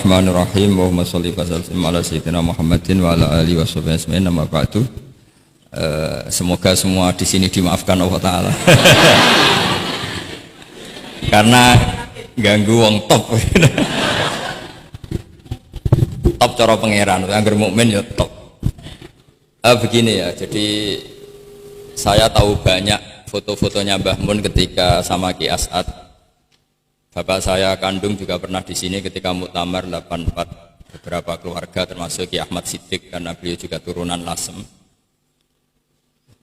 Bismillahirrahmanirrahim. Allahumma sholli wa sallim ala sayyidina Muhammadin wa ala alihi washabihi ajmain. Amma ba'du. Semoga semua di sini dimaafkan Allah Ta'ala. Karena ganggu wong top. Top cara pangeran, angger mukmin ya top. Begini ya, jadi saya tahu banyak foto-fotonya Mbah Mun ketika sama Ki As'ad. Bapak saya kandung juga pernah di sini ketika Muktamar 84, beberapa keluarga termasuk Ki Ahmad Siddiq karena beliau juga turunan Lasem.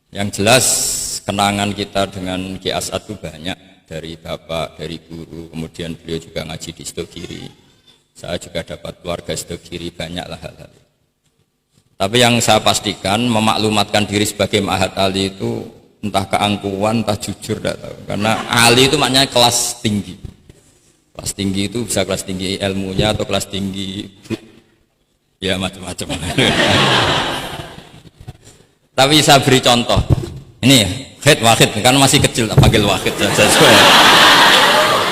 Yang jelas kenangan kita dengan Ki As'ad itu banyak, dari bapak, dari guru, kemudian beliau juga ngaji di Stokiri. Saya juga dapat keluarga Stokiri, banyaklah hal-hal. Tapi yang saya pastikan memaklumatkan diri sebagai Ma'had Ali itu entah keangkuhan, entah jujur, tidak tahu. Karena Ali itu maknanya kelas tinggi. Kelas tinggi itu bisa kelas tinggi ilmunya atau kelas tinggi ya macam-macam. Tapi saya beri contoh. Ini ya, Wahid kan masih kecil, tak panggil Wahid saja.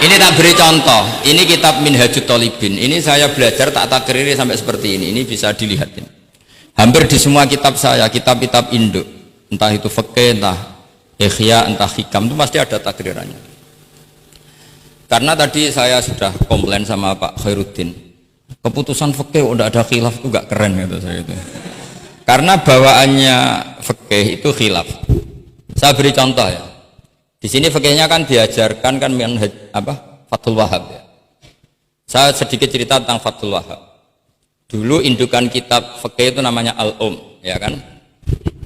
Ini tak beri contoh. Ini kitab Minhajut Thalibin. Ini saya belajar tak takriri sampai seperti ini. Ini bisa dilihatin. Hampir di semua kitab saya, kitab-kitab induk, entah itu fikih, entah ihya, entah hikam, itu pasti ada takrirannya. Karena tadi saya sudah komplain sama Pak Khairuddin, keputusan fikih udah ada khilaf itu gak keren gitu saya itu. Karena bawaannya fikih itu khilaf. Saya beri contoh ya. Di sini fikihnya kan diajarkan kan Fathul Wahhab ya. Saya sedikit cerita tentang Fathul Wahhab. Dulu indukan kitab fikih itu namanya Al-Um, ya kan?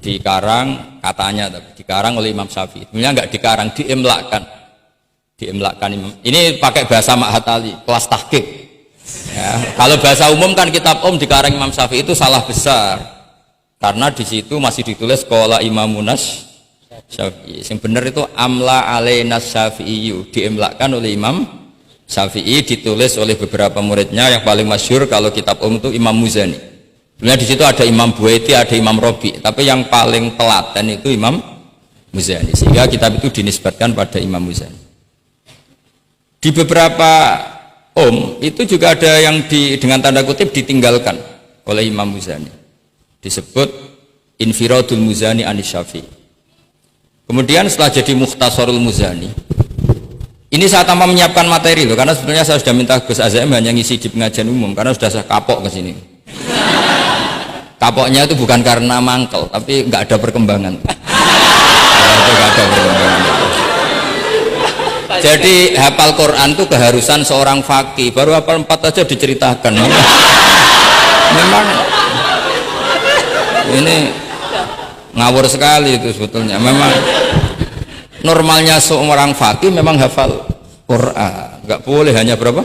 Dikarang katanya, tapi dikarang oleh Imam Syafi'i. Sebenarnya enggak dikarang, diimlakkan. Ini pakai bahasa Ma'had Ali, kelas tahqiq. Ya, kalau bahasa umum kan kitab dikarang Imam Syafi'i itu salah besar. Karena di situ masih ditulis qala Imamunas Syafi'i. Yang benar itu amla alainas Syafi'i, diimlakkan oleh Imam Syafi'i, ditulis oleh beberapa muridnya. Yang paling masyhur kalau kitab itu Imam Muzani. Sebenarnya di situ ada Imam Buaiti, ada Imam Robi, tapi yang paling telaten itu Imam Muzani. Sehingga kitab itu dinisbatkan pada Imam Muzani. Di beberapa itu juga ada yang dengan tanda kutip ditinggalkan oleh Imam Muzani. Disebut Infiradul Muzani anis Syafi'i. Kemudian setelah jadi Mukhtasarul Muzani, ini saya tanpa menyiapkan materi loh, karena sebetulnya saya sudah minta Gus Azam hanya ngisi di pengajian umum, karena sudah saya kapok ke sini. Kapoknya itu bukan karena mangkel, tapi nggak ada perkembangan. Nggak ada perkembangan. Jadi hafal Quran itu keharusan seorang faqih, baru hafal 4 aja diceritakan. Memang ini ngawur sekali itu sebetulnya. Memang normalnya seorang faqih memang hafal Quran, nggak boleh hanya berapa?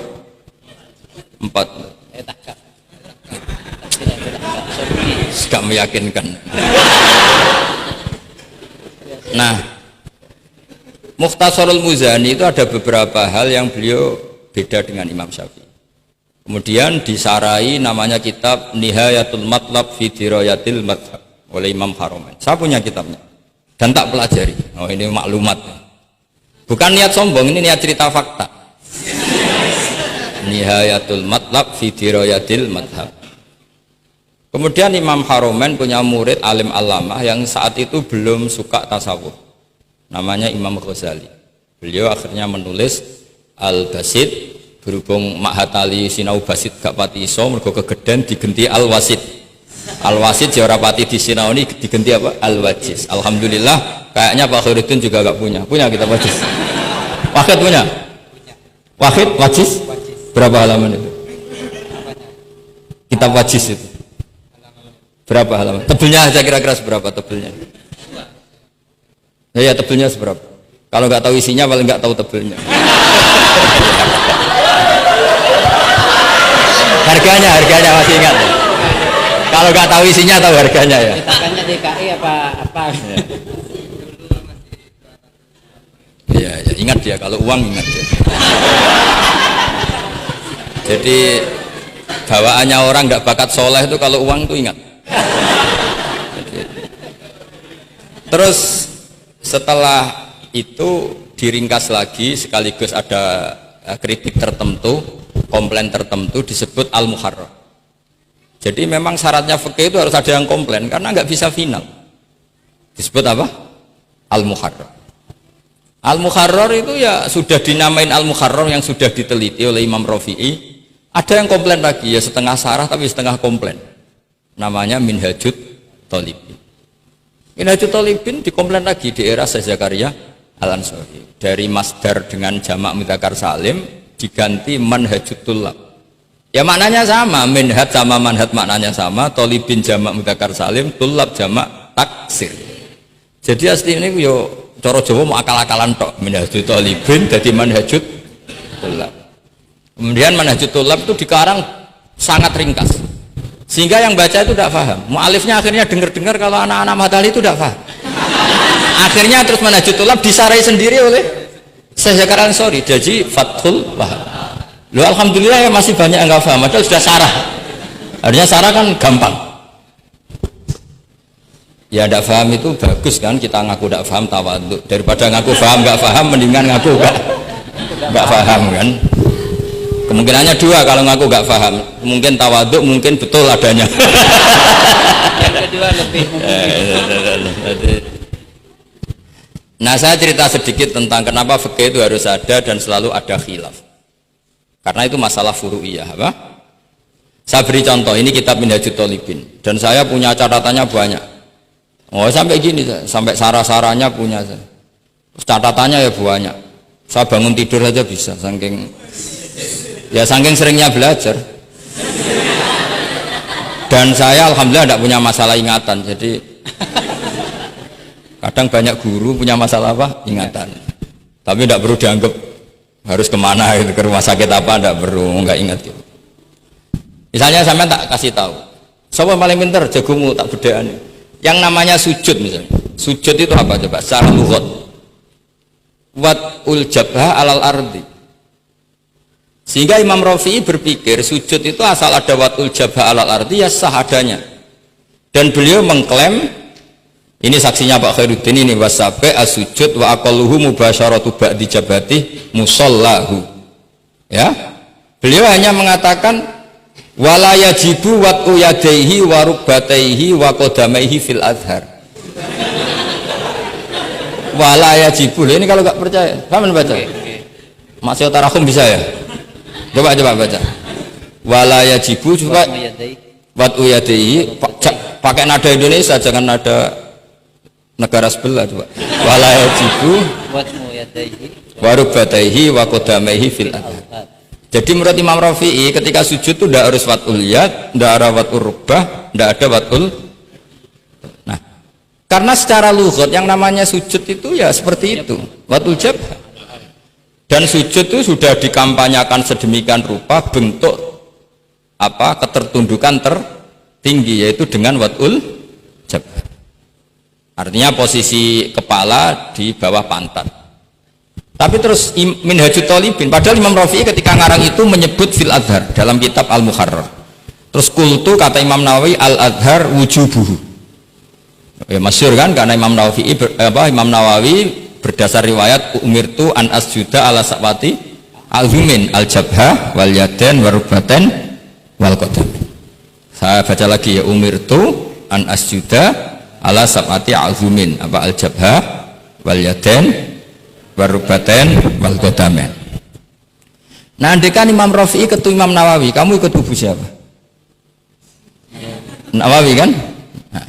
4. Gak meyakinkan. Nah, Mukhtasarul Muzani itu ada beberapa hal yang beliau beda dengan Imam Syafi'i. Kemudian disarai namanya kitab Nihayatul Matlab fi Dirayatil Madhab oleh Imam Haromen. Saya punya kitabnya dan tak pelajari. Oh, ini maklumat. Bukan niat sombong, ini niat cerita fakta. Nihayatul Matlab fi Dirayatil Madhab. Kemudian Imam Haromen punya murid alim alamah yang saat itu belum suka tasawuf, namanya Imam Ghazali. Beliau akhirnya menulis Al-Basit, berhubung Ma'had Ali sinau basit gak pati iso mergo kegeden digenti Al-Wasit. Al-Wasit jawara pati di sinau ini digenti apa? Al-Wajiz. Alhamdulillah kayaknya Pak Khairuddin juga gak punya. Punya kitab Wajiz? Wahid punya? Wahid Wajiz? Berapa halaman itu? Kitab Wajiz itu berapa halaman? Tebelnya aja kira-kira seberapa tebelnya? Ya, tebelnya seberapa? Kalau nggak tahu isinya paling nggak tahu tebelnya. Harganya masih ingat. Kalau nggak tahu isinya tahu harganya ya. Cetakannya DKI apa? Iya, ya, ingat dia kalau uang ingat dia. Jadi bawaannya orang nggak bakat soleh itu kalau uang tuh ingat. Terus setelah itu diringkas lagi sekaligus ada kritik tertentu. komplain tertentu disebut al-muharrar. Jadi memang syaratnya fikih itu harus ada yang komplain karena nggak bisa final. Disebut apa? Al-muharrar. Al-muharrar itu ya sudah dinamain al-muharrar yang sudah diteliti oleh Imam Rafi'i. Ada yang komplain lagi ya setengah sarah tapi setengah komplain. Namanya Minhajut Thalibin. Minhajut Thalibin dikomplain lagi di era Syekh Zakaria Al-Ansari. Dari masdar dengan jamak mudzakkar salim diganti manhajut tullab. Ya maknanya sama, minhaj sama manhaj maknanya sama, thalibin jamak mudzakkar salim, tullab jamak taksir. Jadi aslinya ini yo cara Jawa mau akal-akalan tok, minhajut thalibin jadi manhajut tullab. Kemudian manhajut tullab itu dikarang sangat ringkas. Sehingga yang baca itu tidak paham. Mu'alifnya akhirnya dengar-dengar kalau anak-anak Matali itu tidak paham. Akhirnya terus manhajut tullab disarai sendiri oleh Syekh Zakaria Al-Ansari. Jadi Fathul Wahab. Loh alhamdulillah ya masih banyak yang nggak paham. Padahal sudah sarah. Artinya sarah kan gampang. Ya tidak paham itu bagus kan, kita ngaku tidak paham tawadhu. Daripada ngaku paham nggak paham, mendingan ngaku nggak paham kan. Kemungkinannya dua kalau ngaku nggak paham, mungkin tawadhu, mungkin betul adanya. Yang kedua lebih Nah saya cerita sedikit tentang kenapa fikih itu harus ada dan selalu ada khilaf. Karena itu masalah furu'iyah apa? Saya beri contoh, ini kitab Minhajut Thalibin dan saya punya catatannya banyak. Oh sampai gini, sampai sarah-sarahnya punya. Terus catatannya ya banyak. Saya bangun tidur aja bisa, saking seringnya belajar. Dan saya alhamdulillah tidak punya masalah ingatan, jadi kadang banyak guru punya masalah apa? Ingatan. Tapi tidak perlu dianggap harus kemana gitu, ke rumah sakit apa, tidak perlu, nggak ingat gitu. Misalnya saya tak kasih tahu, siapa paling pintar jagomu tak bedaan. Yang namanya sujud misalnya, sujud itu apa coba? Secara lughat, wat'ul jabha alal ardi. Sehingga Imam Rafi'i berpikir sujud itu asal ada wat'ul jabha alal ardi ya sah adanya. Dan beliau mengklaim, ini saksinya Pak Khairuddin ini, wasabe as-sujud wa aqalluhu mubasyaratu ba'di jabati musallahu. Ya. Beliau hanya mengatakan wala yajibu wat'u yadaihi wa rukbataihi wa qadamaihi fil azhar. Wala yajibu. Ini kalau enggak percaya, paham baca? Masih tarahum bisa ya? Coba baca. Wala yajibu coba wat'u yadaihi pakai nada Indonesia, jangan nada negara sebelah coba. Wala yajibu wa rukbataihi wa qadamaihi fil azhar. Jadi menurut Imam Rafi'i ketika sujud itu tidak harus wat'ul yad, tidak ada wat'ul rukbah, tidak ada wat'ul. Nah, karena secara lughat yang namanya sujud itu ya seperti itu, wat'ul jabha. Dan sujud itu sudah dikampanyakan sedemikian rupa bentuk apa ketertundukan tertinggi, yaitu dengan wat'ul jabha. Artinya posisi kepala di bawah pantat. Tapi terus Minhajut Thalibin, padahal Imam Rafi'i ketika ngarang itu menyebut fil adhar dalam kitab Al-Muharrar. Terus kultu kata Imam Nawawi al-adhar wujubuhu. Ya masyhur kan, karena Imam Nawawi berdasar riwayat umirtu an asjuda ala sa'wati al-humin al-jabha wal yaden warubaten wal qadam. Saya baca lagi ya, umirtu an asjuda ala sab'ati al-humin apa al-jabha wal yaden warubaten wal qadamen. Nah andekan Imam Rafi'i ketemu Imam Nawawi, kamu ikut kubu siapa? Nawawi kan? Nah,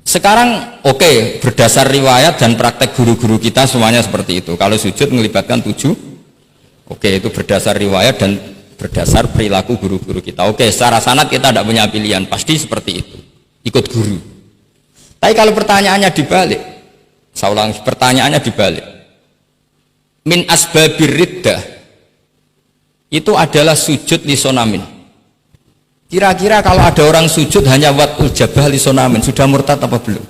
sekarang oke, berdasar riwayat dan praktek guru-guru kita semuanya seperti itu. Kalau sujud melibatkan 7, oke itu berdasar riwayat dan berdasar perilaku guru-guru kita. Oke, secara sanad kita tidak punya pilihan, pasti seperti itu, ikut guru. Tapi kalau pertanyaannya dibalik, saya ulang, pertanyaannya dibalik, min asbabir riddah itu adalah sujud lisonamin. Kira-kira kalau ada orang sujud hanya wat'ul jabah lisonamin, sudah murtad apa belum?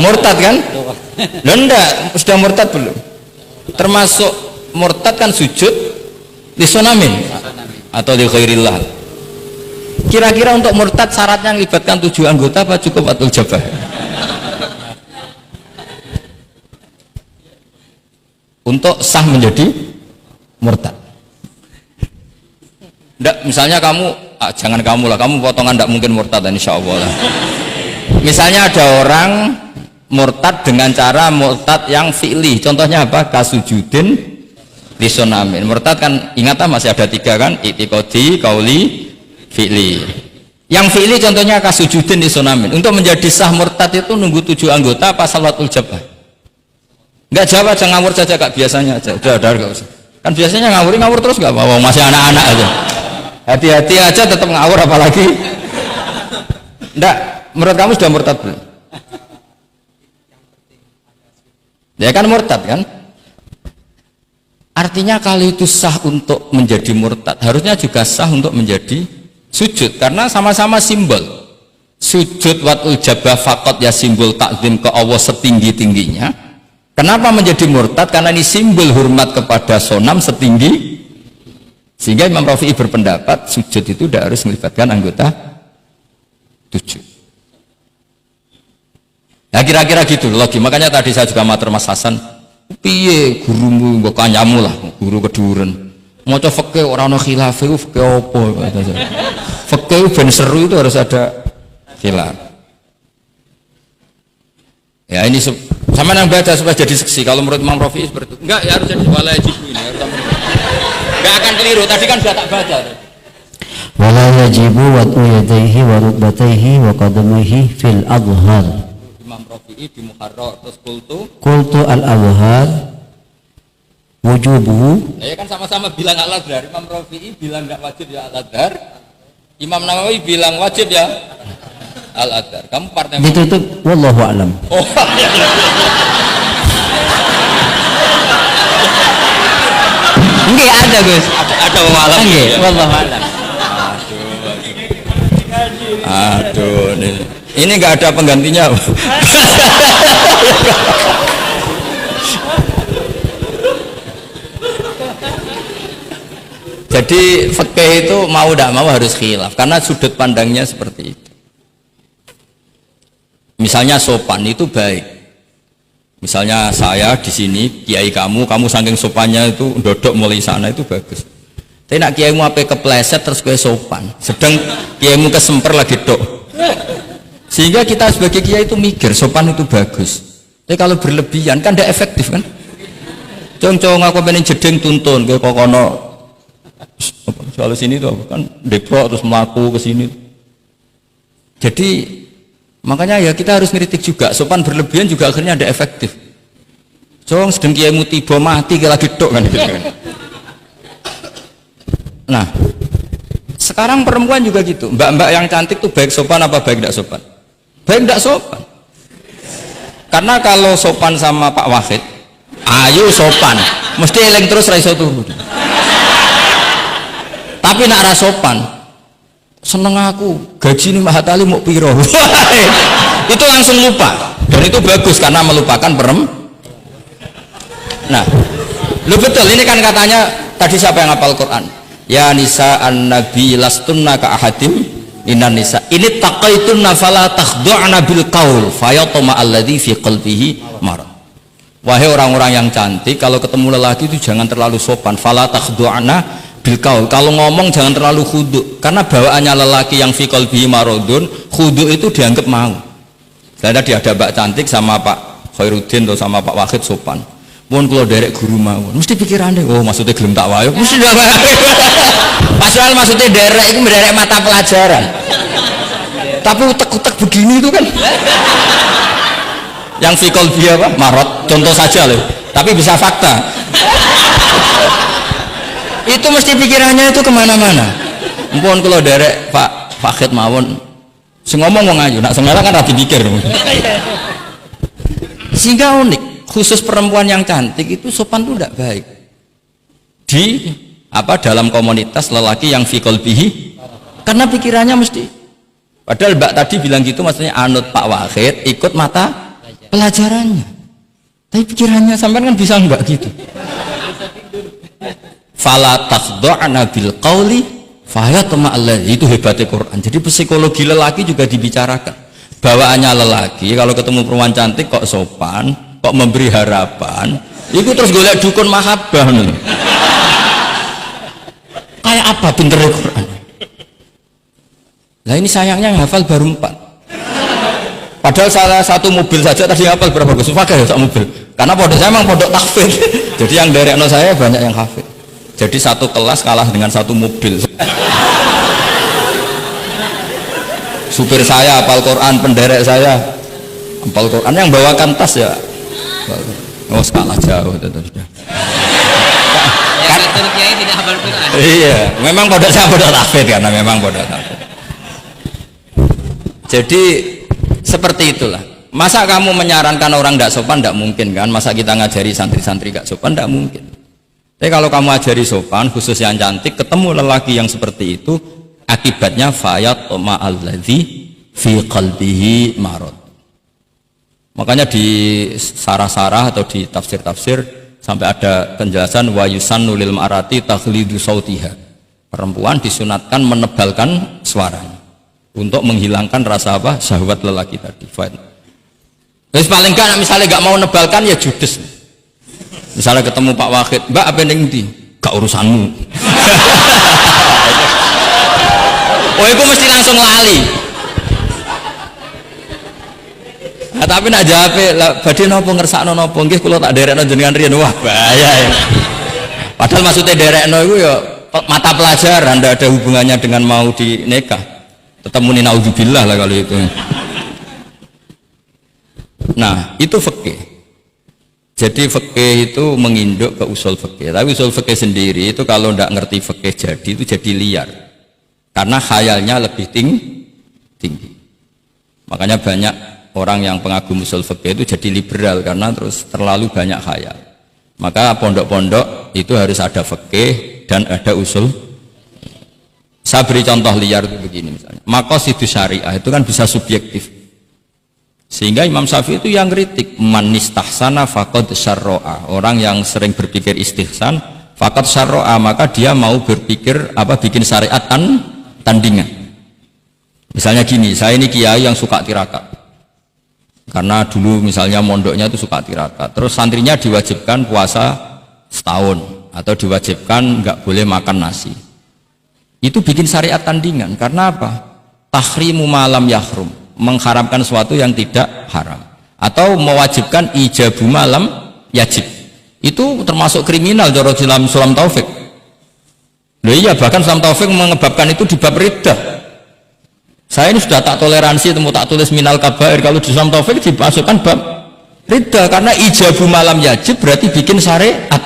Murtad kan? Enggak, sudah murtad belum? Termasuk murtad kan sujud lisonamin atau li ghairillah. Kira-kira untuk murtad syaratnya melibatkan 7 anggota apa cukup wat'ul jabah? Untuk sah menjadi murtad. Nggak, misalnya kamu, jangan kamu lah, kamu potongan nggak mungkin murtad, insya Allah lah. Misalnya ada orang murtad dengan cara murtad yang fi'li, contohnya apa? Kasujudin lisonamin. Murtad kan, ingat masih ada 3 kan? I'tiqadi, qauli, fi'li. Yang fi'li contohnya kasujudin lisonamin. Untuk menjadi sah murtad itu nunggu 7 anggota apa salawatul jabah? Nggak jawab aja, ngawur saja kak, biasanya aja. Udah nggak usah. Kan biasanya ngawur terus nggak apa-apa, masih anak-anak aja. Hati-hati aja tetap ngawur apalagi. Nggak, menurut kamu sudah murtad belum? Ya kan murtad kan? Artinya kalau itu sah untuk menjadi murtad, harusnya juga sah untuk menjadi sujud, karena sama-sama simbol. Sujud watul jabah fakot ya simbol takzim ke Allah setinggi-tingginya. Kenapa menjadi murtad? Karena ini simbol hormat kepada sonam setinggi, sehingga Imam Rafi'i berpendapat sujud itu tidak harus melibatkan anggota 7. Ya kira-kira gitu logi. Makanya tadi saya juga matur Mas Hasan, piye gurumu mbok kanyamu lah, guru keduren. Maca fikih ora ana khilaf, fikih apa kata saya. Fikih ben seru itu harus ada khilaf. Ya ini sama yang baca supaya jadi seksi. Kalau menurut Imam Rafi'i seperti itu. Enggak, ya harus jadi wala yajibu ini. Enggak akan keliru. Tadi kan sudah tak baca. Wala yajibu wad'u yadayhi wa rukbatayhi wa qadamihi fil adhar. Imam Rafi'i di Muharrar terus qultu al-adhar wujubuhu. Ya kan sama-sama bilang al-adhar. Imam Rafi'i bilang enggak wajib ya al-adhar. Imam Nawawi bilang wajib ya al-adhar. Kamu partai ditutup wallahu a'lam. Oh iya. Enggak ada Gus. Ada malam. Enggak, wallahu a'lam. Aduh, ini enggak ada penggantinya. Jadi fikih itu mau tidak mau harus khilaf karena sudut pandangnya seperti itu. Misalnya sopan itu baik. Misalnya saya di sini, kiai kamu saking sopannya itu dodok mulai sana itu bagus. Tapi nak kiaimu apa kepleset terus kue sopan, sedang kiaimu kesemper lagi dok. Sehingga kita sebagai kiai itu mikir sopan itu bagus. Tapi kalau berlebihan kan tidak efektif kan. Cong aku pengen jeding tuntun kayak kokono. Soal sini tuh kan deprok terus melaku ke sini. Jadi makanya ya kita harus ngeritik juga, sopan berlebihan juga akhirnya ada efektif. Cong sedang kiaimu tiba mati kayak lagi dok kan gitu kan. Nah, sekarang perempuan juga gitu. Mbak-mbak yang cantik tuh baik sopan apa baik tidak sopan? Baik tidak sopan. Karena kalau sopan sama Pak Wahid, ayo sopan, mesti eling terus raiso turun. Tapi nak rasopan seneng aku gaji ini Mahatali mau piro. Itu langsung lupa, dan itu bagus karena melupakan Nah lu betul, ini kan katanya tadi siapa yang hafal Quran, ya nisa an nabi lastunna ka ahadim inan nisa ini taqaitunna fala takhdu'na bil qaul fayatma alladhi fi qalbihi marad. Wahai orang-orang yang cantik, kalau ketemu lelaki itu jangan terlalu sopan, fala takhdu'na bilkaul. Kalau ngomong jangan terlalu khudu, karena bawaannya lelaki yang fi qalbihi maradun, khudu itu dianggap mau. Saya tadi ada Mbak cantik sama Pak Khairuddin atau sama Pak Wahid sopan. Mohon kalau derek guru mau, mesti pikirannya, oh maksudnya gelem tak wayo, mesti dah. Padahal maksudnya derek itu menderek mata pelajaran. Tapi utek-utek begini itu kan. Yang fi qalbihi apa? Marad, contoh saja loh. Tapi bisa fakta. Itu mesti pikirannya itu kemana-mana. Mpun kalau derek Pak Fakid mawon, sing ngomong wong ayu, nak sengaja kan rati pikir. Sehingga unik, khusus perempuan yang cantik itu sopan itu tidak baik. Di dalam komunitas lelaki yang fi qalbihi, karena pikirannya mesti. Padahal Mbak tadi bilang gitu, maksudnya anut Pak Wahid, ikut mata pelajarannya. Tapi pikirannya sampai kan bisa enggak gitu. Fala takhdu'na bil qauli fayatma alladzi, itu hebatnya Quran. Jadi psikologi lelaki juga dibicarakan. Bawaannya lelaki kalau ketemu perempuan cantik kok sopan, kok memberi harapan, itu terus golek dukun mahabbah nih. kayak apa pinternya Quran. Nah ini sayangnya yang hafal baru 4. Padahal salah satu mobil saja tadi hafal berapa Gus? Pakai ya mobil. Karena pondok saya memang pondok tahfidz. Jadi yang dari saya banyak yang hafid. Jadi satu kelas kalah dengan satu mobil. Supir saya hafal Quran, penderek saya hafal Quran, yang bawakan tas ya. Oh kalah jauh itu sudah. Yang satu kiai tidak hafal Quran. Iya, memang pondok saya pondok tahfidz karena memang pondok tahfidz. Jadi seperti itulah. Masa kamu menyarankan orang tidak sopan? Tidak mungkin kan. Masa kita ngajari santri-santri gak sopan? Tidak mungkin. Tapi kalau kamu ajari sopan, khusus yang cantik, ketemu lelaki yang seperti itu, akibatnya fayat ma'alladzi fi qalbihi marad. Makanya di sarah-sarah atau di tafsir-tafsir sampai ada penjelasan wa yusannu lil ma'rati takhlidu sautiha. Perempuan disunatkan menebalkan suaranya untuk menghilangkan rasa apa? Syahwat lelaki tadi. Terus paling enggak misalnya enggak mau nebalkan ya judes. Misalnya ketemu Pak Wahid, Mbak apa ning ndi? Gak urusanmu. Oh itu mesti langsung lali. Nah, tapi nak jawab badhe napa ngersakno napa nggih kula tak derekno jenengan riyen. Wah bahaya ya. Padahal maksudnya derekno iku ya mata pelajaran, tidak ada hubungannya dengan mau dinikah. Tetap muni naudzubillah lah kalau itu. Nah itu fikih. Jadi fikih itu menginduk ke usul fikih. Tapi usul fikih sendiri itu kalau tidak ngerti fikih jadi itu jadi liar. Karena khayalnya lebih tinggi. Makanya banyak orang yang pengagum usul fikih itu jadi liberal karena terus terlalu banyak khayal. Maka pondok-pondok itu harus ada fikih dan ada usul. Saya beri contoh liar itu begini misalnya. Maqasidus syariah itu kan bisa subjektif. Sehingga Imam Syafi'i itu yang kritik man istahsana faqad syarra'a. Orang yang sering berpikir istihsan faqad syarra'a, maka dia mau berpikir apa bikin syariat tandingan. Misalnya gini, saya ini kiai yang suka tirakat. Karena dulu misalnya mondoknya itu suka tirakat. Terus santrinya diwajibkan puasa setahun atau diwajibkan nggak boleh makan nasi. Itu bikin syariat tandingan. Karena apa? Tahrimu malam yahrum, mengharamkan sesuatu yang tidak haram, atau mewajibkan ijabu malam yajib. Itu termasuk kriminal cara Sulam Taufik. Loh iya, bahkan Sulam Taufik mengebabkan itu di bab riddah. Saya ini sudah tak toleransi, temu tak tulis minal kabair, kalau di Sulam Taufik dimasukkan bab riddah karena ijabu malam yajib berarti bikin syariat.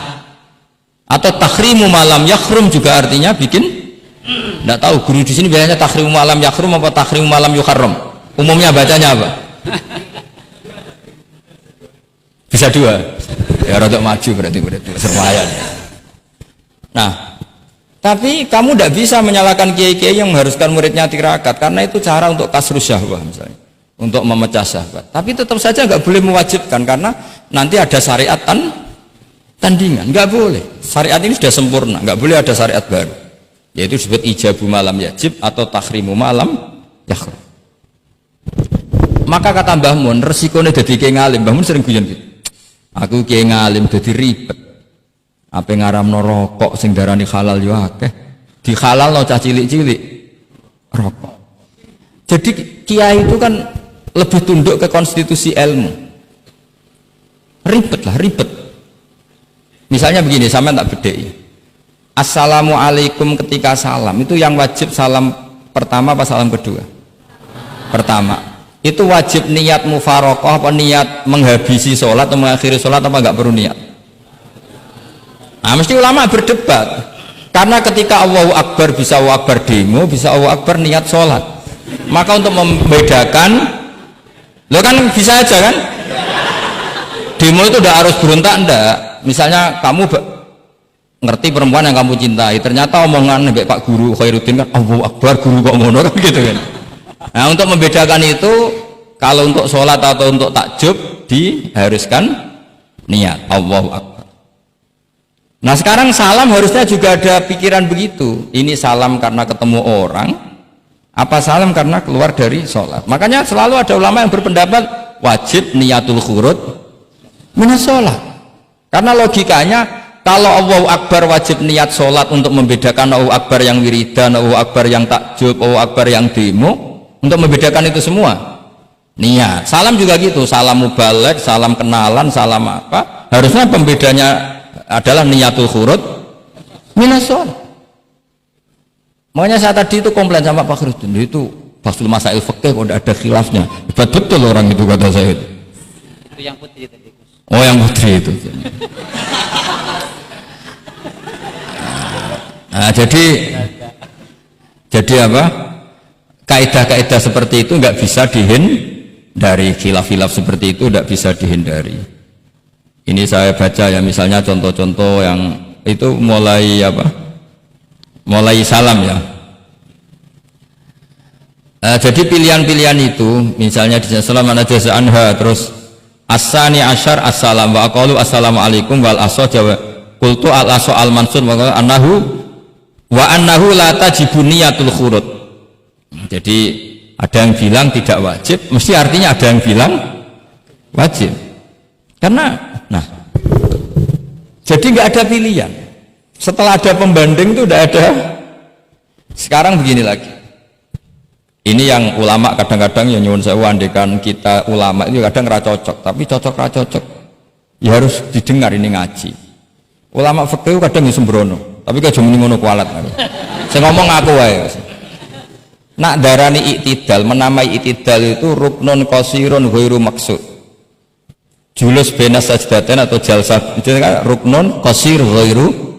Atau tahrimu malam yahrum juga artinya bikin. Tidak tahu guru di sini biasanya tahrimu malam yahrum apa tahrimu malam yuharram. Umumnya bacanya apa? Bisa dua. Ya rodok maju berarti sermayan. Nah, tapi kamu tidak bisa menyalahkan kiai-kiai yang mengharuskan muridnya tirakat karena itu cara untuk kasrus syahwah misalnya, untuk memecah syahwat. Tapi tetap saja nggak boleh mewajibkan karena nanti ada syariat tandingan. Nggak boleh. Syariat ini sudah sempurna, nggak boleh ada syariat baru. Yaitu disebut ijabu malam yajib atau tahrimu malam yahrum. Maka kata Mbah Mun, resikonya jadi kiai ngalim. Mbah Mun sering guyon gitu. Aku kiai ngalim jadi ribet. Apa ngaramno rokok sing darani halal yo akeh. Di halal no cah cilik-cilik rokok. Jadi kiai itu kan lebih tunduk ke konstitusi ilmu. Ribet lah, ribet. Misalnya begini, sama tak bedai. Assalamualaikum ketika salam itu yang wajib salam pertama apa salam kedua? Pertama. Itu wajib niat mufaroqah apa niat menghabisi sholat atau mengakhiri sholat apa enggak perlu niat? Nah mesti ulama berdebat karena ketika Allahu Akbar bisa Allahu Akbar demo, bisa Allahu Akbar niat sholat. Maka untuk membedakan, lo kan bisa aja kan? Demo itu udah harus berontak enggak? Misalnya kamu ngerti perempuan yang kamu cintai, ternyata omongan kayak Pak Guru Khairuddin kan Allahu Akbar guru kok ngono kan gitu kan. Nah untuk membedakan itu, kalau untuk sholat atau untuk takjub diharuskan niat Allahu Akbar. Nah sekarang salam harusnya juga ada pikiran begitu. Ini salam karena ketemu orang, apa salam karena keluar dari sholat. Makanya selalu ada ulama yang berpendapat wajib niatul khurud minas sholat. Karena logikanya kalau Allahu Akbar wajib niat sholat untuk membedakan Allahu Akbar yang wiridan, Allahu Akbar yang takjub, Allahu Akbar yang demo, untuk membedakan itu semua niat. Salam juga gitu, salam mubalek, salam kenalan, salam apa, harusnya pembedanya adalah niatul khurud minas sholat. Makanya saya tadi itu komplain sama Pak Khirudin, itu Fasul Masail Fikih kok ada khilafnya, hebat betul orang itu kata saya itu. Itu yang putih tadi. Oh yang putri itu. Nah, jadi apa? Kaidah-kaidah seperti itu nggak bisa dihindari, khilaf-khilaf seperti itu nggak bisa dihindari. Ini saya baca ya, misalnya contoh-contoh yang itu mulai apa? Mulai salam ya. Jadi pilihan-pilihan itu, misalnya di salam ana jasa anha, terus asani asyar assalam wa aqalu assalamualaikum wal asha jawa qultu al asha al mansur wa annahu la tajibu niyatul khurud. Jadi ada yang bilang tidak wajib, mesti artinya ada yang bilang wajib. Karena nah, jadi nggak ada pilihan. Setelah ada pembanding itu udah ada. Sekarang begini lagi. Ini yang ulama kadang-kadang yang nyuwun sewu, andekan kita ulama itu kadang ra cocok, tapi cocok ra cocok ya harus didengar, ini ngaji. Ulama fikih kadang ya sembrono, tapi kayak muni ngono kualat. Saya ngomong aku wae. Nak darani iktidal, menamai iktidal itu ruknun qasirun ghairu maksud. Julus benas sajdatain atau jalsah itu kan ruknun qasir ghairu.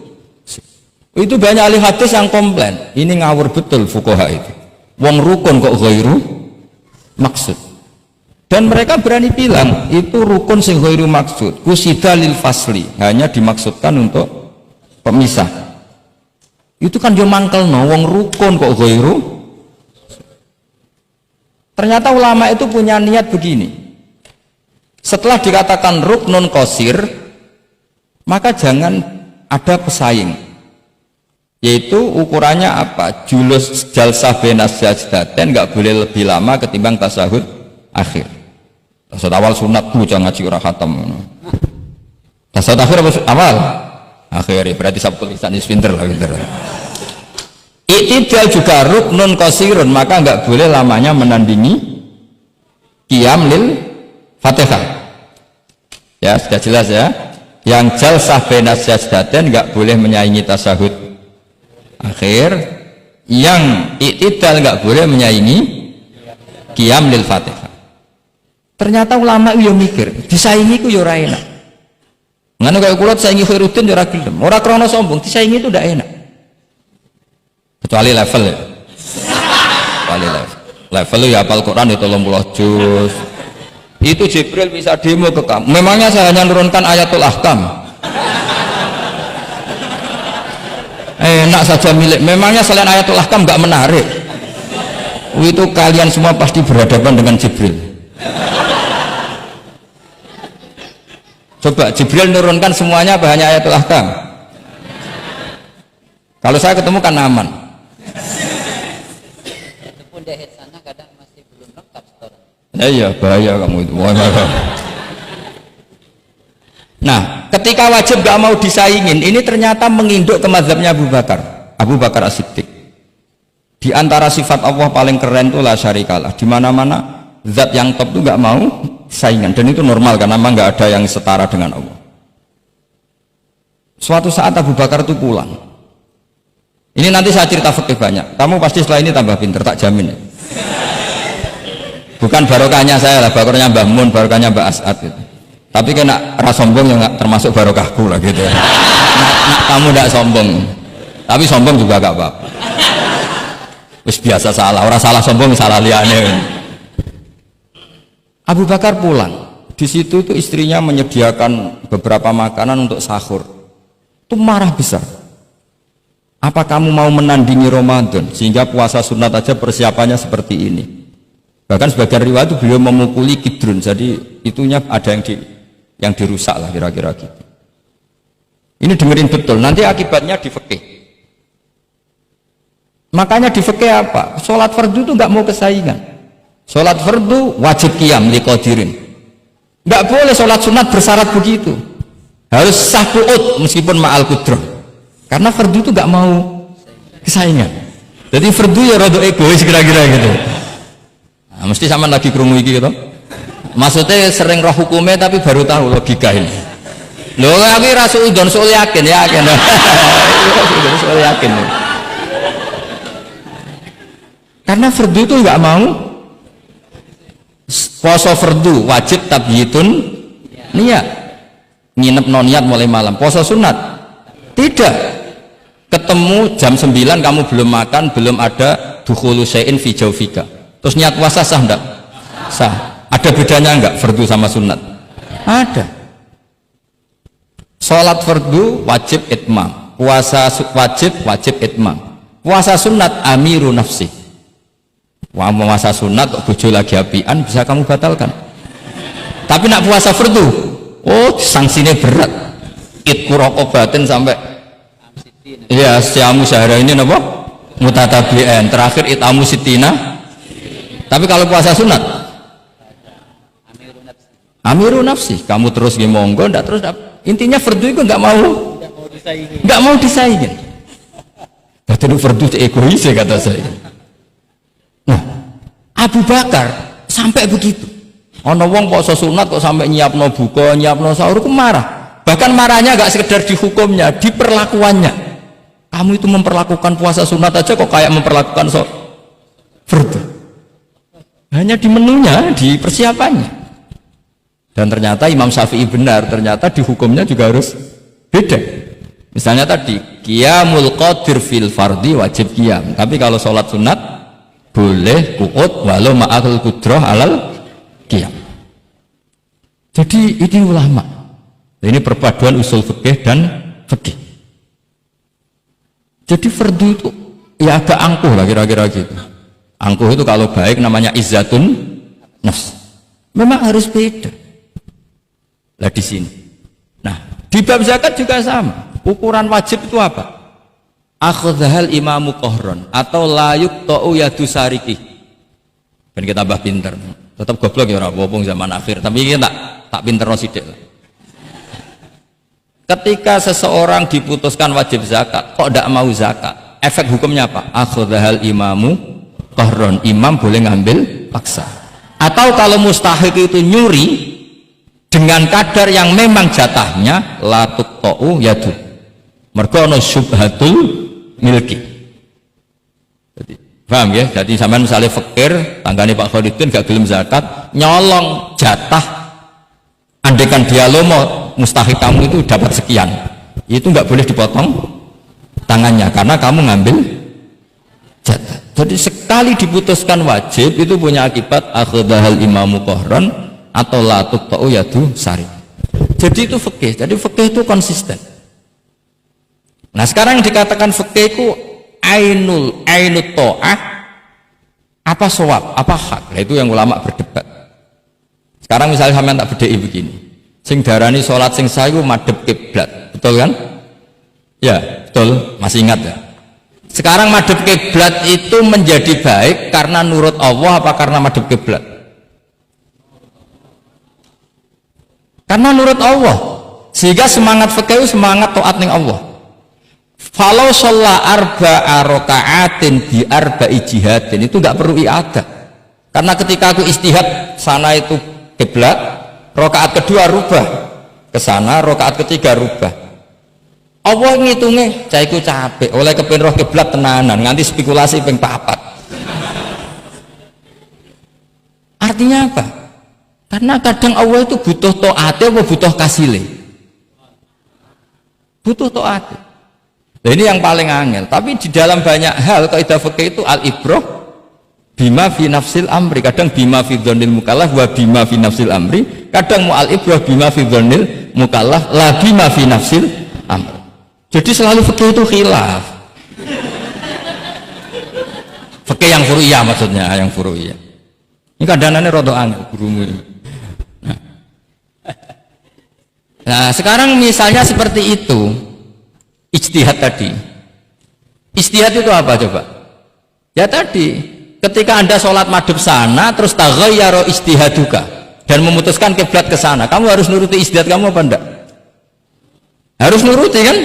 Itu banyak ahli hadis yang komplain, ini ngawur betul fuqaha itu. Wong rukun kok ghairu maksud. Dan mereka berani bilang itu rukun sing ghairu maksud, kusida lil fasli, hanya dimaksudkan untuk pemisah. Itu kan yo mangkelno, wong rukun kok ghairu. Ternyata ulama itu punya niat begini. Setelah dikatakan ruknun qasir, maka jangan ada pesaing. Yaitu ukurannya apa? Julus jalsah benas sajdatain nggak boleh lebih lama ketimbang tasahud akhir. Tasahud awal sunat bu, jangan ngaji ora khatam. Tasahud akhir apa awal? Akhir, berarti sabtu lisan pinter lah, pinter. Iktidal juga ruknun qasirun, maka nggak boleh lamanya menandingi qiyam lil Fatihah. Ya sudah jelas ya. Yang jalsah benas sajdatain nggak boleh menyaingi tasahud akhir, yang iktidal nggak boleh menyaingi qiyam lil Fatihah. Ternyata ulama itu mikir, disaingi itu ya ora enak. Ngene kaya kula saingi Khairuddin ya ora gelem. Ora krana sombong, disaingi itu ndak enak. Kecuali level ya. Kecuali level ya hafal Quran ya 30 juz. Itu Jibril bisa demo ke kamu. Memangnya saya hanya nurunkan ayatul ahkam. Enak saja milik. Memangnya selain ayatul ahkam nggak menarik? Itu kalian semua pasti berhadapan dengan Jibril. Coba Jibril nurunkan semuanya apa hanya ayatul ahkam? Kalau saya ketemu kan aman. Itu pun di sana kadang masih belum lengkap store. Iya bahaya kamu itu. Nah, ketika wajib gak mau disaingin, ini ternyata menginduk ke mazhabnya Abu Bakar As-Siddiq. Di antara sifat Allah paling keren itu la syarikalah. Di mana-mana zat yang top itu gak mau saingan, dan itu normal karena memang gak ada yang setara dengan Allah. Suatu saat Abu Bakar itu pulang. Ini nanti saya cerita fikih banyak. Kamu pasti setelah ini tambah pinter, tak jamin ya. Bukan barokahnya saya lah, barokahnya Mbah Mun, barokahnya Mbah As'ad gitu. Tapi kena rasa sombong yang termasuk barokahku lah gitu ya. Kamu tidak sombong, tapi sombong juga gak apa-apa. Wis biasa salah, orang salah sombong salah liane. Abu Bakar pulang, di situ itu istrinya menyediakan beberapa makanan untuk sahur. Itu marah besar. Apa kamu mau menandingi Ramadan sehingga puasa sunat aja persiapannya seperti ini? Bahkan sebagian riwayat itu beliau memukuli kidrun, jadi itunya ada yang dirusak lah kira-kira gitu. Ini dengerin betul, nanti akibatnya di fikih. Makanya di fikih apa? Sholat fardu itu nggak mau kesaingan. Sholat fardu wajib qiyam liqadirin. Nggak boleh sholat sunat bersyarat begitu. harus sah qu'ud meskipun ma'al kudroh, karena fardu itu gak mau kesaingan. Jadi fardu ya rada egois kira-kira gitu. Nah, mesti sama lagi krungu iki gitu. Maksudnya sering roh hukumnya tapi baru tahu logika ini. Loh aku rasa udon soal yakin. Soal yakin. Karena fardu itu nggak mau. Puasa fardu wajib tabyitun niat. Nginep non niat mulai malam. Puasa sunat tidak. Ketemu jam 9 kamu belum makan, belum ada dukhulu syai'in fi jawfika. Terus niat puasa sah enggak? Sah. Ada bedanya enggak fardu sama sunat? Ada. Salat fardu wajib itmam, puasa wajib itmam. Puasa sunat amiru nafsi. Wah, puasa sunat kok bojo lagi apian bisa kamu batalkan. Tapi nak puasa fardu, oh sanksinya berat. Itku rokobatin sampai ya siamu sehari ini apa? Mutatabi'an. Terakhir itamu sitina. Tapi kalau puasa sunat amiru nafsi, kamu terus monggo, ndak terus intinya fardu itu nggak mau disaingin. Kata lu fardu itu egois kata saya. Nah, Abu Bakar sampai begitu. Ono wong puasa sunat kok sampai nyiapno buka, nyiapno sahur, marah. Bahkan marahnya nggak sekedar di hukumnya, di perlakuannya. Kamu itu memperlakukan puasa sunat aja kok kayak memperlakukan fardu. Hanya di menunya, di persiapannya. Dan ternyata Imam Syafi'i benar, ternyata di hukumnya juga harus beda. Misalnya tadi qiyamul qadir fil fardi wajib qiyam, tapi kalau sholat sunat boleh qu'ud walau ma'al qudrah alal qiyam. Jadi ini ulama, ini perpaduan usul fikih dan fikih. Jadi fardu itu ya agak angkuh lah kira-kira gitu. Angkuh itu kalau baik namanya izzatun nafs. Memang harus beda. Lah di sini. Nah, di bab zakat juga sama. Ukuran wajib itu apa? Akhadhal imamu qahron atau la yuqta'u yadu sariki. Ben kita tambah pinter. Tetap goblok ya ora apa-apa zaman akhir, tapi iki tak pinterno sithik. Ketika seseorang diputuskan wajib zakat, kok tidak mau zakat? Efek hukumnya apa? Akhadhal imamu qahron. Imam boleh ngambil paksa. Atau kalau mustahik itu nyuri dengan kadar yang memang jatahnya la tuqta'u yadu, mergo ana syubhatul milki. Jadi paham ya? Jadi sampean misalnya fakir tanggane Pak Khalidin gak gelem zakat, nyolong jatah, andekan dia lomo mustahik kamu itu dapat sekian, itu nggak boleh dipotong tangannya karena kamu ngambil jatah. Jadi sekali diputuskan wajib itu punya akibat akhadhal imamu qahran atau la tuqta'u yadu sari. Jadi itu fikih. Jadi fikih itu konsisten. Nah, sekarang yang dikatakan fikih itu ainut ta'ah apa shawab, apa hak. Nah, itu yang ulama berdebat. Sekarang misalnya sampean tak bedheki begini. Sing darani salat sing sah iku madhep kiblat. Betul kan? Ya, betul. Masih ingat ya? Sekarang madhep kiblat itu menjadi baik karena nurut Allah apa karena madhep kiblat? Karena nurut Allah, sehingga semangat fikih semangat taat ning Allah. Falau sholla arba'a raka'atin bi arba'i jihadin, itu nggak perlu i'adah. Karena ketika aku istihad sana itu kiblat, rakaat kedua rubah ke sana, rakaat ketiga rubah. Allah ngitungnya, caiku capek, oleh kepen roh kiblat tenanan, nganti spekulasi ping 4. Artinya apa? Karena kadang Allah itu butuh taatnya apa butuh kasile? Butuh taatnya. Nah, ini yang paling angel. Tapi di dalam banyak hal kaidah fikih itu al-ibrah bima fi nafsil amri. Kadang bima fi dzannil mukallaf wa bima fi nafsil amri. Kadang mu al-ibrah bima fi dzannil mukallaf la bima fi nafsil amri. Jadi selalu fikih itu khilaf. Fikih yang furu'iyah maksudnya, yang furu'iyah. Ini kadang-kadang rada angel gurumu ini. Nah, sekarang misalnya seperti itu, ijtihad tadi. Ijtihad itu apa coba? Ya tadi, ketika Anda sholat madhep sana, terus taghayyara ijtihaduka dan memutuskan kiblat ke sana, kamu harus nuruti ijtihad kamu apa enggak? Harus nuruti kan?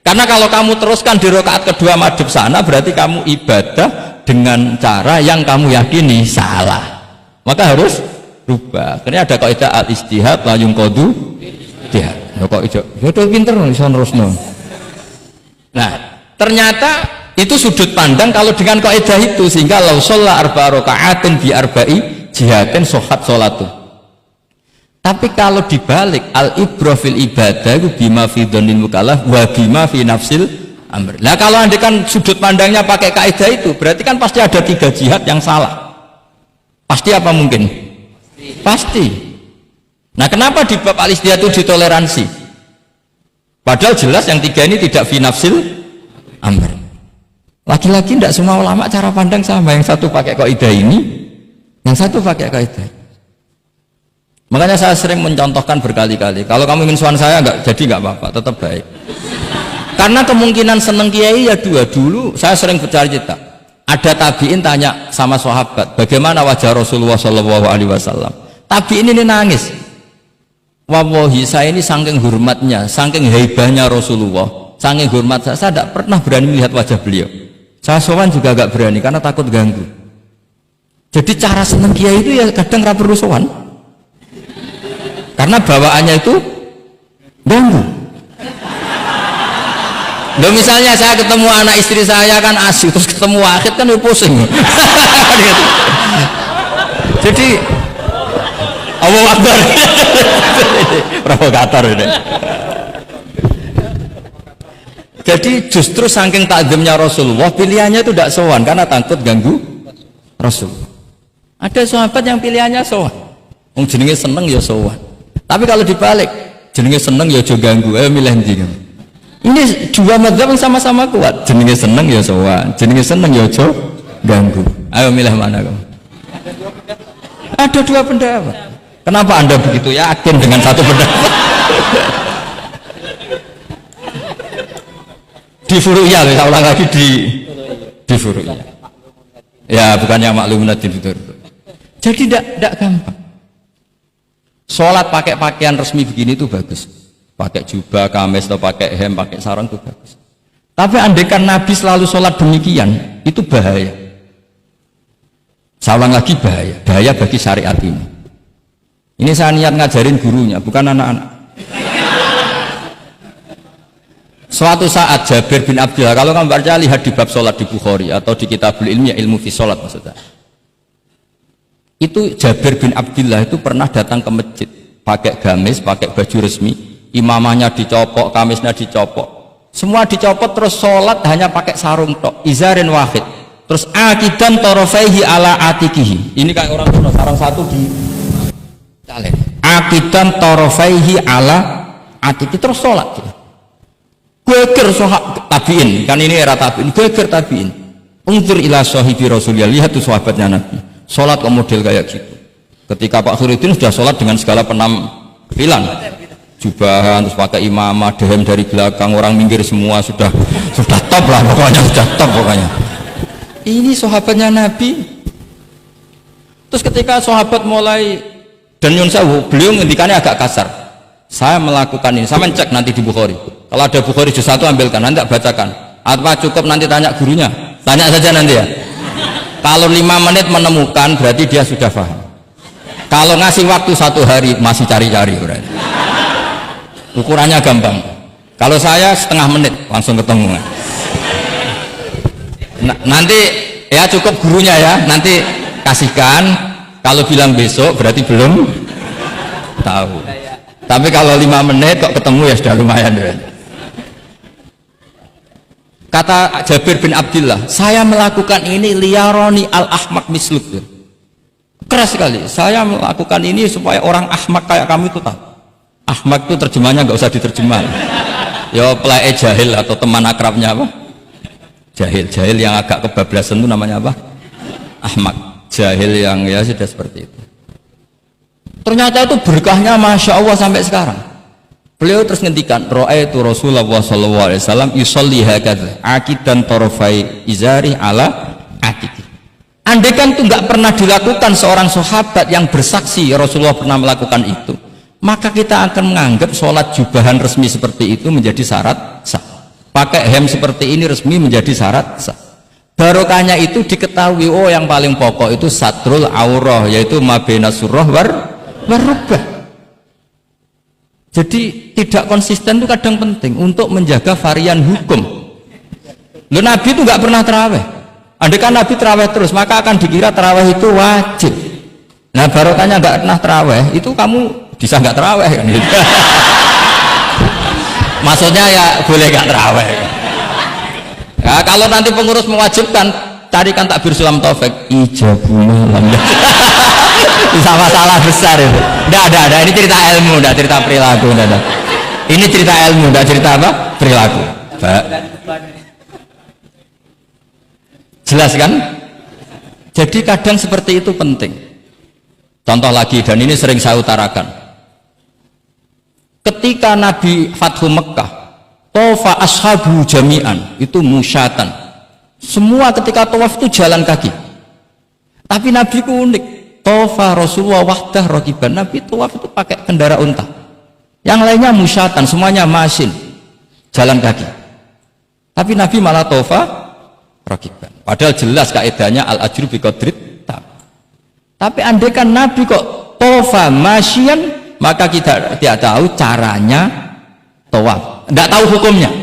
Karena kalau kamu teruskan di rakaat kedua madhep sana, berarti kamu ibadah dengan cara yang kamu yakini salah. Maka harus rubah. Karena ada kaidah al-ijtihad la yunqadu ijtihad. Ya kok ijo. Ya udah pinter iso nerusno. Nah, ternyata itu sudut pandang kalau dengan kaidah itu, sehingga law shalla arba'a raka'atin bi arba'i jihatin sohat sholatu. Tapi kalau dibalik al-ibrah fil ibadah itu bima fi dzannil mukallaf wa bima fi nafsil amr. Nah kalau andekan sudut pandangnya pakai kaidah itu, berarti kan pasti ada 3 jihad yang salah. Pasti apa mungkin? Pasti. Nah kenapa di bab al-ijtihad itu ditoleransi? Padahal jelas yang 3 ini tidak fi nafsil amr. Lagi-lagi tidak semua ulama cara pandang sama. Yang satu pakai kaidah ini, yang satu pakai kaidah. Makanya saya sering mencontohkan berkali-kali, kalau kamu ingin suan saya nggak apa-apa, tetap baik. Karena kemungkinan seneng kiai ya dua. Dulu saya sering bercerita, ada tabiin tanya sama sahabat, bagaimana wajah Rasulullah SAW. Tabiin ini nangis. Wallahi saya ini saking hormatnya, saking haibahnya Rasulullah, saking hormat saya tidak pernah berani melihat wajah beliau. Saya sowan juga nggak berani karena takut ganggu. Jadi cara seneng kiai itu ya kadang nggak perlu sowan. Karena bawaannya itu ganggu. Loh misalnya saya ketemu anak istri saya kan asyik, terus ketemu Wahid kan pusing. Jadi Allahu Akbar. Provokator ini. Jadi justru saking takzimnya Rasulullah, pilihannya itu tidak sowan karena takut ganggu Rasul. Ada sahabat yang pilihannya sowan. Wong jenenge seneng ya sowan. Tapi kalau dibalik, jenenge seneng ya aja ganggu, ayo milih ndi. Ini dua mazhab yang sama-sama kuat. Jenenge seneng ya sowan, jenenge seneng ya aja ganggu. Ayo milih mana kamu? Ada 2 pendapat. Kenapa Anda begitu yakin dengan satu pendapat? Di furu'iyah, saya ulang lagi di furu'iyah. Ya, bukannya maklumat di fitur. Jadi tidak gampang. Sholat pakai pakaian resmi begini itu bagus, pakai jubah, kamis atau pakai hem, pakai sarung itu bagus. Tapi andaikan Nabi selalu sholat demikian, itu bahaya. Saya ulang lagi, bahaya bagi syariat ini. Ini saya niat ngajarin gurunya, bukan anak-anak. Suatu saat Jabir bin Abdullah, kalau kamu baca lihat di bab sholat di Bukhari atau di Kitabul Ilmi, ilmu fi sholat maksudnya. Itu Jabir bin Abdullah itu pernah datang ke masjid pakai gamis, pakai baju resmi, imamahnya dicopok, kamisnya dicopok, semua dicopot, terus sholat hanya pakai sarung tok, izarin wahid, terus akidan torofaihi ala atikihi. Ini kayak orang kuno, sarung satu di talen, akidan torofaihi ala atiki, terus sholat. Geger sahabat tabiin, kan ini era tabiin, geger tabiin. Unzur ila sahibi Rasulullah, lihat tuh sahabatnya Nabi. Sholat ke model kayak gitu. Ketika Pak Khairuddin sudah sholat dengan segala penampilan, jubahan, terus pakai imamah, dehem dari belakang, orang minggir semua, sudah top lah pokoknya, sudah top pokoknya. Ini sahabatnya Nabi. Terus ketika sahabat mulai, dan Yun Sewu, beliau ngendikannya agak kasar. Saya melakukan ini, saya cek nanti di Bukhari. Kalau ada Bukhari juz 1 ambilkan, nanti bacakan. Apa cukup nanti tanya gurunya? Tanya saja nanti ya. Kalau 5 menit menemukan berarti dia sudah paham. Kalau ngasih waktu 1 hari masih cari-cari berarti. Ukurannya gampang. Kalau saya setengah menit langsung ketemu. Nah, nanti ya cukup gurunya ya, nanti kasihkan. Kalau bilang besok berarti belum tahu. Tapi kalau 5 menit kok ketemu ya sudah lumayan ya. Kata Jabir bin Abdullah, saya melakukan ini liyaroni al-ahmak misluk. Keras sekali, saya melakukan ini supaya orang ahmak kayak kamu itu tahu. Ahmak itu terjemahnya nggak usah diterjemah. Ya pelai jahil atau teman akrabnya apa? Jahil yang agak kebablasan itu namanya apa? Ahmak. Jahil yang ya sudah seperti itu. Ternyata itu berkahnya Masya Allah sampai sekarang. Beliau terus ngendikan, ra'aitu Rasulullah sallallahu alaihi wasallam yusolli hakadza, akidan tarafai izari ala atiki. Andaikan itu enggak pernah dilakukan seorang sahabat yang bersaksi Rasulullah pernah melakukan itu, maka kita akan menganggap sholat jubahan resmi seperti itu menjadi syarat sah. Pakai hem seperti ini resmi menjadi syarat sah. Barokahnya itu diketahui, oh yang paling pokok itu satrul aurah, yaitu mabena surah warubah. Jadi tidak konsisten itu kadang penting untuk menjaga varian hukum. Loh, Nabi itu nggak pernah terawih. Andaikan Nabi terawih terus, maka akan dikira terawih itu wajib. Nah, barokahnya nggak pernah terawih, itu kamu bisa nggak terawih kan? Gitu. Maksudnya ya boleh nggak terawih. Nah, kalau nanti pengurus mewajibkan, carikan takbir sulam taufik ijabul malam. Bisa masalah besar itu. Nggak ada. Ini cerita ilmu, nggak cerita perilaku. Nggak. Ini cerita ilmu, nggak cerita apa? Perilaku. Jelas kan? Jadi kadang seperti itu penting. Contoh lagi, dan ini sering saya utarakan. Ketika Nabi Fathu Mekkah, tofa ashabu jami'an, itu musyatan. Semua ketika tawaf itu jalan kaki. Tapi Nabi ku unik. Tofa Rasulullah wahdah rokiban. Nabi tawaf itu pakai kendaraan unta. Yang lainnya musyatan, semuanya masin, jalan kaki. Tapi Nabi malah tofa rokiban. Padahal jelas kaidahnya al ajru bi qadrit tab. Tapi andaikan Nabi kok tofa masyian, maka kita tidak tahu caranya tawaf, tidak tahu hukumnya.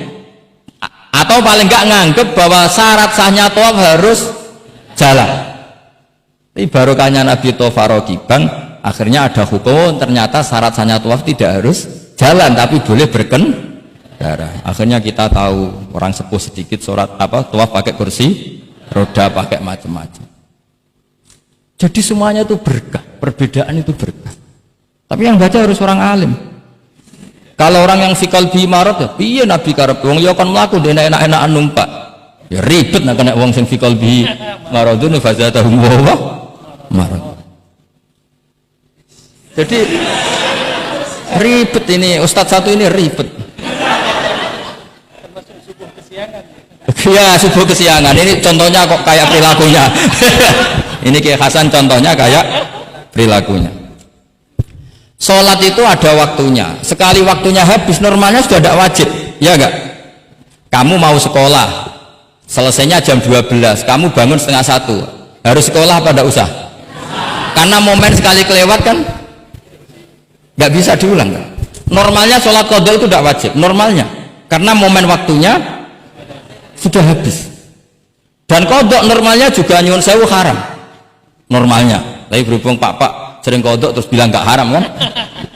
Atau paling nggak nganggep bahwa syarat sahnya tawaf harus jalan. Tapi barokahnya Nabi tofa rokiban, akhirnya ada hukum, ternyata syarat sahnya tawaf tidak harus jalan, tapi boleh berkendara. Akhirnya kita tahu orang sepuh sedikit sholat tawaf pakai kursi roda, pakai macam-macam. Jadi semuanya itu berkah, perbedaan itu berkah. Tapi yang baca harus orang alim. Kalau orang yang fikal bi marot ya, piye Nabi karep wong ya kon mlaku enak-enakan numpak. Ya ribet nek kena wong sing fikal bi maradun fazatahum wa marad. Jadi ribet ini ustadz satu ini ribet. Ya subuh kesiangan. Ini contohnya kok kayak perilakunya. Ini kayak Hasan contohnya kayak perilakunya. Sholat itu ada waktunya. Sekali waktunya habis, normalnya sudah tidak wajib, ya enggak? Kamu mau sekolah, selesainya jam 12, kamu bangun setengah 1, harus sekolah apa tidak usah? Karena momen sekali kelewat kan nggak bisa diulang kan? Normalnya sholat qadha itu tidak wajib, normalnya, karena momen waktunya sudah habis. Dan qadha normalnya juga nyuwun sewu haram, normalnya. Tapi berhubung pak sering qadha terus bilang nggak haram kan?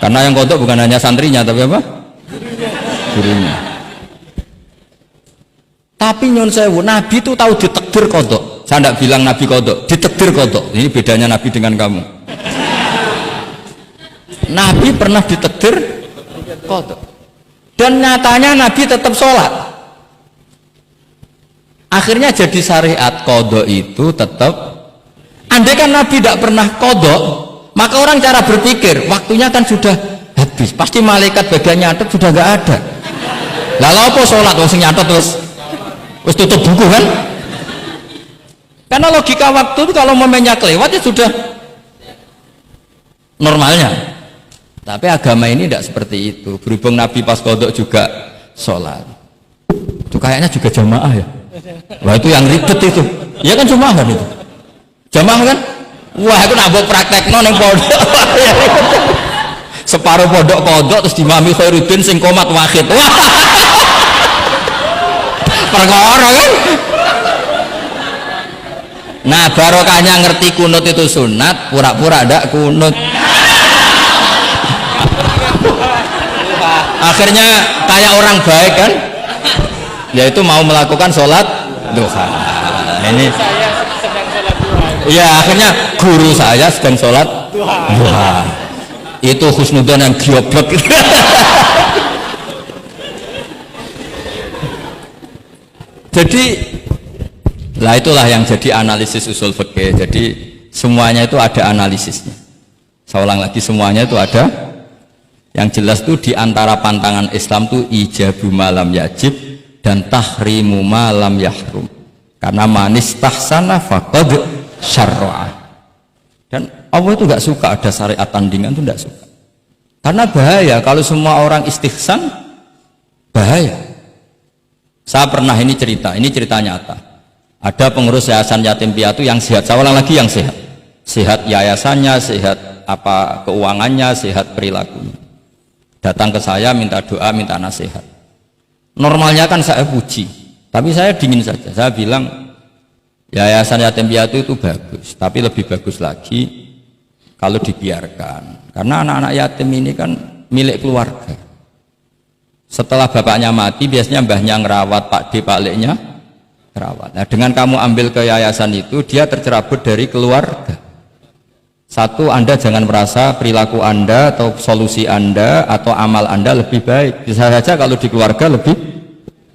Karena yang qadha bukan hanya santrinya tapi apa? Gurunya. Tapi nyuwun sewu, Nabi itu tahu ditakdir qadha. Saya tidak bilang Nabi qadha, ditakdir qadha. Ini bedanya Nabi dengan kamu. Nabi pernah ditakdir qadha. Dan nyatanya Nabi tetap sholat. Akhirnya jadi syariat qadha itu tetap. Andai kan Nabi tidak pernah qadha, maka orang cara berpikir waktunya kan sudah habis, pasti malaikat bagian nyatet sudah nggak ada. Lalu apa sholat wong sing nyatet terus tutup buku kan? Karena logika waktu itu kalau momennya kelewat ya sudah normalnya. Tapi agama ini tidak seperti itu. Berhubung Nabi pas qadha juga sholat, itu kayaknya juga jamaah ya. Wah itu yang ribet itu. Ya kan jamaah kan itu. Jamaah kan? Wah itu nak buat praktek ning pondok. Separuh pondok qadha terus dimami Khairuddin sing qomat wahid. Wah. Perkara kan? Nah barokahnya ngerti kunut itu sunat, pura-pura ndak kunut. Akhirnya kayak orang baik kan? Yaitu mau melakukan sholat duha. Ini ya akhirnya guru saya sedang sholat duha. Itu husnudzon yang goblok. Jadi lah itulah yang jadi analisis usul fikih. Jadi semuanya itu ada analisisnya. Saya ulang lagi, semuanya itu ada. Yang jelas itu diantara pantangan Islam itu ijabu malam yajib dan tahrimu malam yahrum. Karena manis tahsana faqad syarra'a. Dan Allah itu nggak suka ada syariat tandingan, itu nggak suka. Karena bahaya kalau semua orang istihsan, bahaya. Saya pernah ini cerita nyata. Ada pengurus yayasan yatim piatu yang sehat, saya ulang lagi yang sehat. Sehat yayasannya, sehat apa keuangannya, sehat perilakunya. Datang ke saya minta doa, minta nasihat. Normalnya kan saya puji, tapi saya dingin saja. Saya bilang yayasan yatim piatu itu bagus, tapi lebih bagus lagi kalau dibiarkan. Karena anak-anak yatim ini kan milik keluarga. Setelah bapaknya mati, biasanya mbahnya ngerawat, Pak D, Pak Leknya ngerawat. Nah, dengan kamu ambil ke yayasan itu, dia tercerabut dari keluarga. Satu, Anda jangan merasa perilaku Anda atau solusi Anda atau amal Anda lebih baik. Bisa saja kalau di keluarga lebih.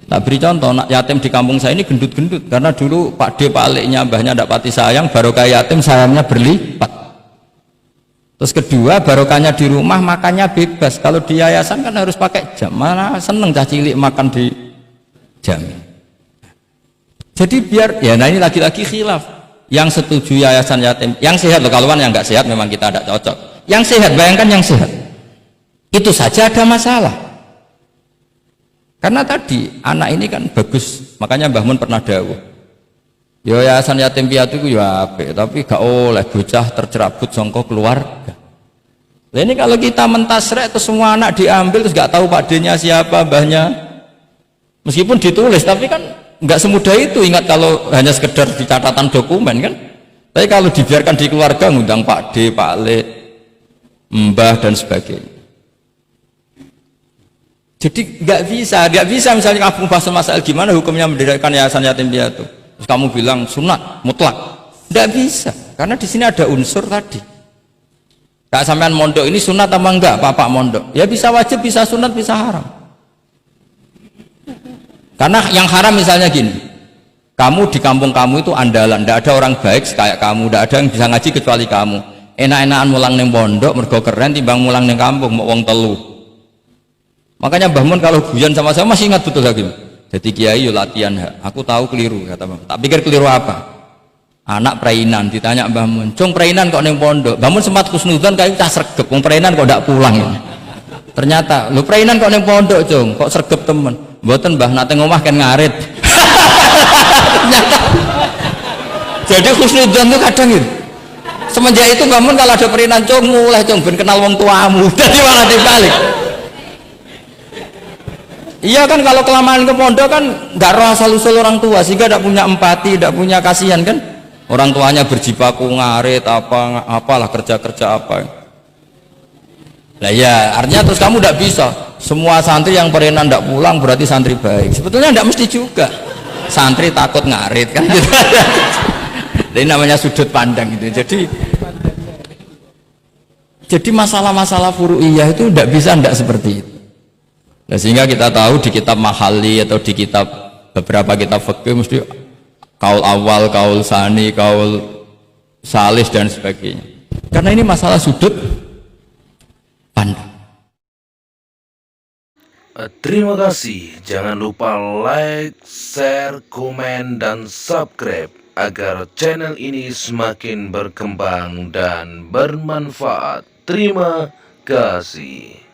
Tak beri contoh, anak yatim di kampung saya ini gendut-gendut. Karena dulu Pak D, Pak Leknya, mbahnya tidak pati sayang, barokah yatim sayangnya berlipat. Terus kedua, barokahnya di rumah makannya bebas. Kalau di yayasan kan harus pakai jam. Mana seneng cah cilik makan di jam. Jadi biar, ya nah ini lagi-lagi khilaf. Yang setuju yayasan yatim, yang sehat loh, kalau yang nggak sehat memang kita tidak cocok. Yang sehat, bayangkan yang sehat. Itu saja ada masalah. Karena tadi anak ini kan bagus, makanya Mbah Mun pernah dawuh. Ya yayasan yatim piatu itu ya apik, tapi gak oleh bocah tercerabut sangka keluarga. Nah ini kalau kita mentasrek terus semua anak diambil terus gak tahu Pak D-nya siapa, mbahnya. Meskipun ditulis tapi kan nggak semudah itu. Ingat kalau hanya sekedar di catatan dokumen kan. Tapi kalau dibiarkan di keluarga ngundang Pak D, Pak Le, mbah dan sebagainya. Jadi nggak bisa misalnya kamu bahas masalah gimana hukumnya mendirikan yayasan yatim piatu. Terus kamu bilang sunat mutlak, nggak bisa, karena di sini ada unsur tadi. Kak sampean mondok ini sunat apa enggak, Pak mondok? Ya bisa wajib, bisa sunat, bisa haram. Karena yang haram misalnya gini, kamu di kampung kamu itu andalan, tidak ada orang baik kayak kamu, tidak ada yang bisa ngaji kecuali kamu. Enak-enakan mulang neng pondok, mergo keren timbang mulang neng kampung, mau wong telu. Makanya Mbah Mun kalau guyon sama saya masih ingat betul lagi. Jadi kiai yo latihan, aku tahu keliru kata Mbah. Tak pikir keliru apa? Anak perainan ditanya Mbah Mun, "Cung perainan kok ning pondok?" Mbah Mun sempat kusnudzon kayak cah sregep, wong perainan kok ndak pulang ya. Ternyata, "Lho perainan kok ning pondok, Cung? Kok sregep temen?" "Mboten, Mbah, nate ngomah kan ngarit." Ternyata. Jadi kusnudzon itu kadang itu. Semenjak itu Mbah Mun kalau ada perainan, "Cung, mulai Cung ben kenal wong tuamu." Jadi malah dibalik. Iya kan kalau kelamaan ke pondok kan nggak roh asal usul orang tua sehingga tidak punya empati, tidak punya kasihan kan. Orang tuanya berjibaku ngarit apalah kerja apa. Lah ya artinya terus kamu tidak bisa semua santri yang perenan tidak pulang berarti santri baik. Sebetulnya tidak mesti juga. Santri takut ngarit kan gitu. Ini namanya sudut pandang gitu. Jadi masalah-masalah furu'iyah itu tidak bisa tidak seperti itu. Nah, sehingga kita tahu di kitab Mahali atau di kitab beberapa kitab fikih mesti kaul awal, kaul sani, kaul salis dan sebagainya. Karena ini masalah sudut pandang. Terima kasih. Jangan lupa like, share, komen, dan subscribe agar channel ini semakin berkembang dan bermanfaat. Terima kasih.